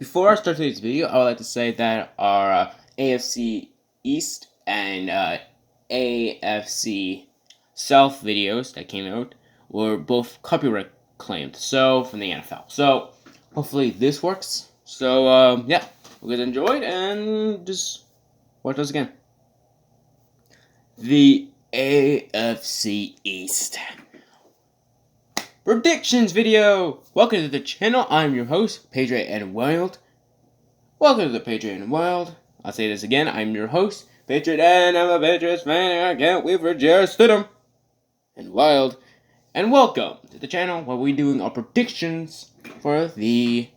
Before I start today's video, I would like to say that our AFC EAST and AFC South videos that came out were both copyright claimed, so from the NFL. So hopefully this works. So yeah, hope you guys enjoyed and just watch those again. The AFC EAST predictions video. Welcome to the channel. I'm your host, Patriot and Wild. Welcome to the Patriot and Wild. I'll say this again. I'm your host, Patriot, and I'm a Patriots fan. I can't wait for Jarrett Stidham and Wild. And welcome to the channel where we're doing our predictions for the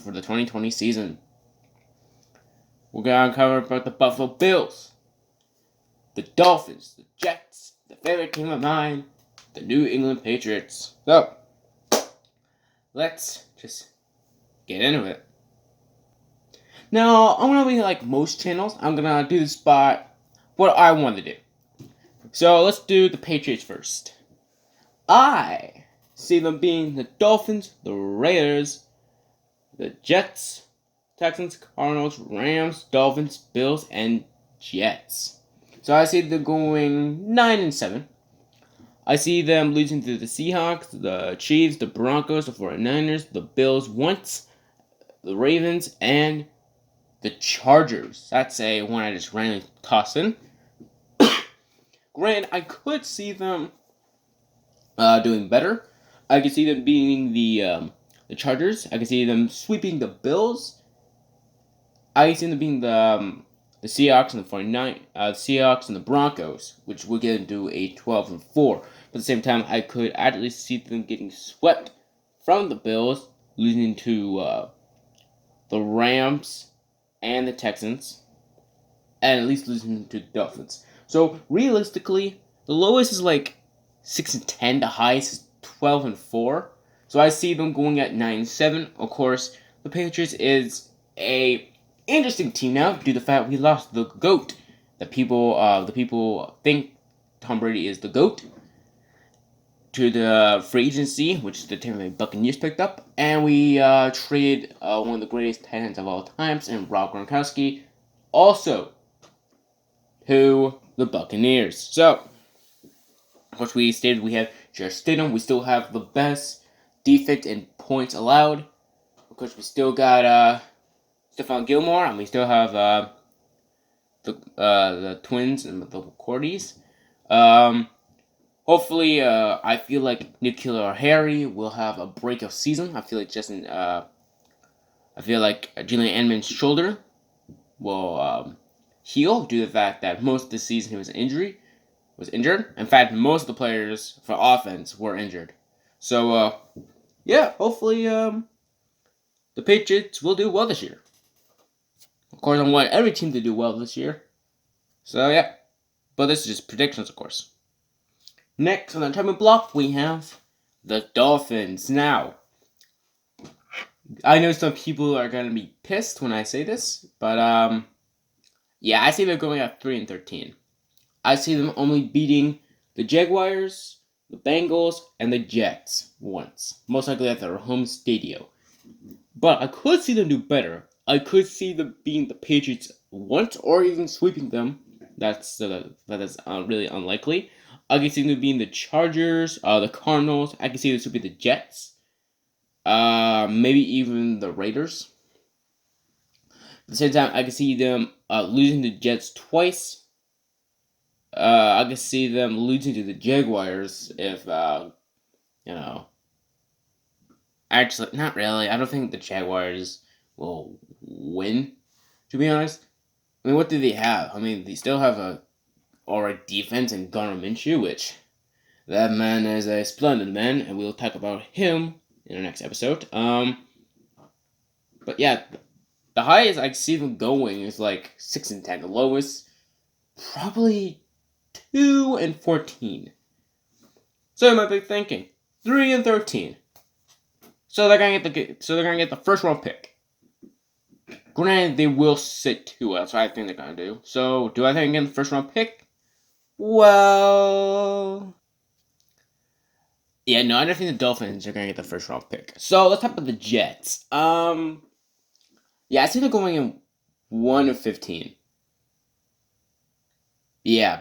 2020 season. We're gonna cover about the Buffalo Bills, the Dolphins, the Jets, the favorite team of mine, the New England Patriots. So, let's just get into it. Now, I'm gonna be like most channels. I'm gonna do this by what I want to do. So, let's do the Patriots first. I see them being the Dolphins, the Raiders, the Jets, Texans, Cardinals, Rams, Dolphins, Bills, and Jets. So, I see them going 9-7. I see them losing to the Seahawks, the Chiefs, the Broncos, the 49ers, the Bills once, the Ravens, and the Chargers. That's a one I just randomly tossed in. Granted, I could see them doing better. I could see them beating the Chargers. I could see them sweeping the Bills. I could see them beating the Seahawks and the 49ers, Seahawks and the Broncos, which would get into a 12-4. But at the same time, I could actually see them getting swept from the Bills, losing to the Rams and the Texans, and at least losing to the Dolphins. So realistically, the lowest is like 6-10. The highest is 12-4. So I see them going at 9-7. Of course, the Patriots is a interesting team now due to the fact we lost the GOAT. The people think Tom Brady is the GOAT to the free agency, which the Tampa Bay Buccaneers picked up, and we traded one of the greatest tight ends of all times, and Rob Gronkowski, also to the Buccaneers. So, of course, we stated we have Jarrett Stidham. We still have the best defense in points allowed. Of course, we still got Stephon Gilmore, and we still have the Twins and the Cordies. Hopefully, I feel like N'Keal Harry will have a breakout season. I feel like Julian Edelman's shoulder will heal due to the fact that most of the season he was injured. In fact, most of the players for offense were injured. So, yeah, hopefully, the Patriots will do well this year. Of course, I want every team to do well this year. So, yeah. But this is just predictions, of course. Next on the time block, we have the Dolphins. Now, I know some people are going to be pissed when I say this, but, yeah, I see them going at 3-13. I see them only beating the Jaguars, the Bengals, and the Jets once. Most likely at their home stadium. But I could see them do better. I could see them beating the Patriots once, or even sweeping them. That is really unlikely. I can see them being the Chargers, the Cardinals. I can see this would be the Jets. Maybe even the Raiders. At the same time, I can see them losing to the Jets twice. I can see them losing to the Jaguars if, Actually, not really. I don't think the Jaguars will win, to be honest. I mean, what do they have? I mean, they still have a alright defense in Garner Minshew, which that man is a splendid man, and we'll talk about him in the next episode. But yeah, the highest I see them going is like 6-10. The lowest, probably 2-14. So you might be thinking 3-13. So they're gonna get the first round pick. Granted, they will sit Tua. That's what I think they're gonna do. So do I think they're getting the first round pick? Well, yeah, no, I don't think the Dolphins are going to get the first round pick. So let's talk about the Jets. Yeah, I see them going in 1-15. Yeah,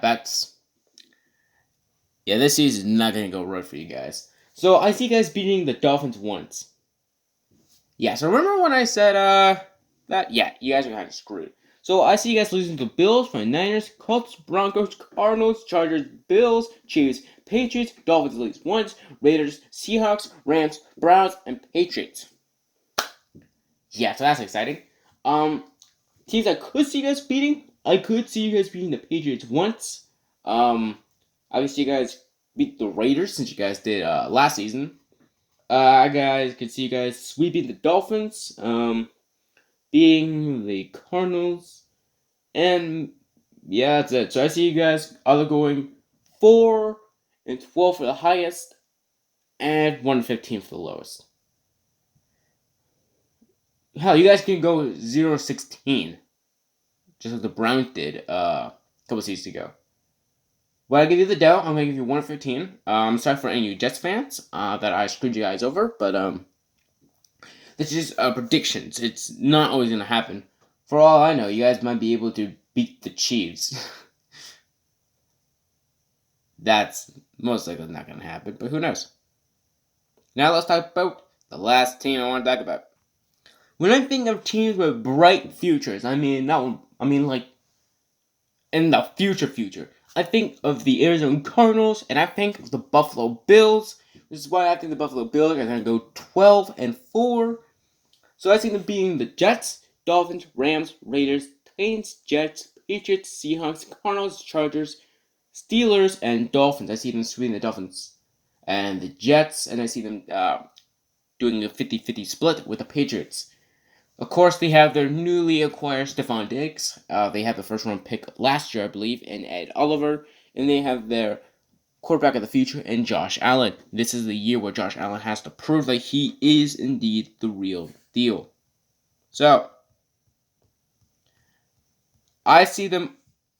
this season is not gonna go right for you guys. So I see you guys beating the Dolphins once. Yeah, so remember when I said that? Yeah, you guys are kind of screwed. So I see you guys losing to Bills, 49ers, Colts, Broncos, Cardinals, Chargers, Bills, Chiefs, Patriots, Dolphins lose once, Raiders, Seahawks, Rams, Browns, and Patriots. Yeah, so that's exciting. Teams I could see you guys beating. I could see you guys beating the Patriots once. Obviously you guys beat the Raiders since you guys did last season. I guys could see you guys sweeping the Dolphins, beating the Cardinals, and yeah, that's it. So I see you guys either going 4-12 for the highest, and 1-15 for the lowest. Hell, you guys can go 0-16, just like the Browns did a couple seasons ago. Well, I give you the doubt. I'm gonna give you 1-15. Sorry for any Jets fans that I screwed you guys over, but this is predictions. It's not always gonna happen. For all I know, you guys might be able to beat the Chiefs. That's most likely not gonna happen, but who knows? Now let's talk about the last team I want to talk about. When I think of teams with bright futures, I mean like in the future. I think of the Arizona Cardinals, and I think of the Buffalo Bills. This is why I think the Buffalo Bills are going to go 12-4. So I see them being the Jets, Dolphins, Rams, Raiders, Titans, Jets, Patriots, Seahawks, Cardinals, Chargers, Steelers, and Dolphins. I see them sweeping the Dolphins and the Jets, and I see them doing a 50-50 split with the Patriots. Of course, they have their newly acquired Stephon Diggs. They have the first-round pick last year, I believe, in Ed Oliver. And they have their quarterback of the future in Josh Allen. This is the year where Josh Allen has to prove that he is indeed the real deal. So, I see them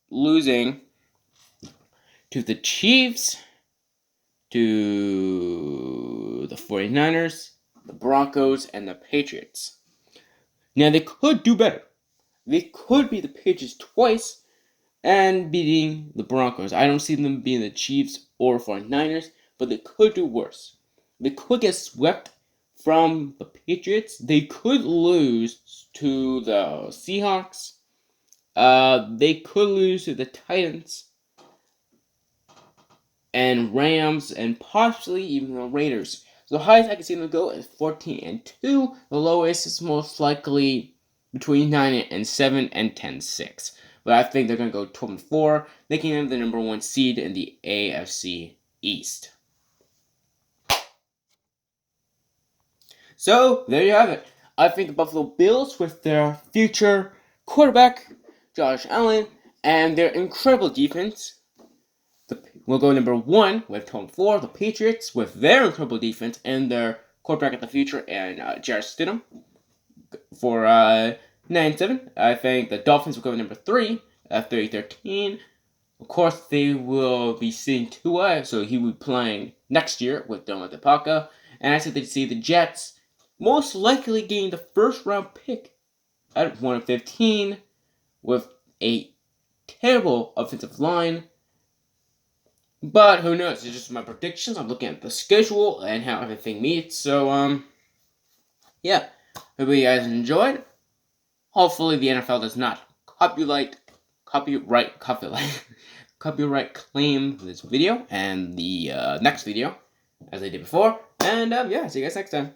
losing to the Chiefs, to the 49ers, the Broncos, and the Patriots. Now, they could do better. They could beat the Patriots twice and beating the Broncos. I don't see them beating the Chiefs or 49ers, but they could do worse. They could get swept from the Patriots. They could lose to the Seahawks. They could lose to the Titans and Rams and possibly even the Raiders. So the highest I can see them go is 14-2. The lowest is most likely between 9-7 and 10-6. But I think they're going to go 12-4, making them the number 1 seed in the AFC EAST. So there you have it. I think the Buffalo Bills, with their future quarterback Josh Allen and their incredible defense, will go number 1 with 12-4. The Patriots, with their incredible defense and their quarterback of the future and Jarrett Stidham, for 9-7. I think the Dolphins will go number 3 at 30-13. Of course, they will be seeing Tua, so he will be playing next year with Doma DePaca. And I said they'd see the Jets most likely getting the first-round pick at 1-15 with a terrible offensive line. But who knows? It's just my predictions. I'm looking at the schedule and how everything meets. So, yeah. Hope you guys enjoyed. Hopefully the NFL does not copyright claim this video and the next video as they did before. And yeah, see you guys next time.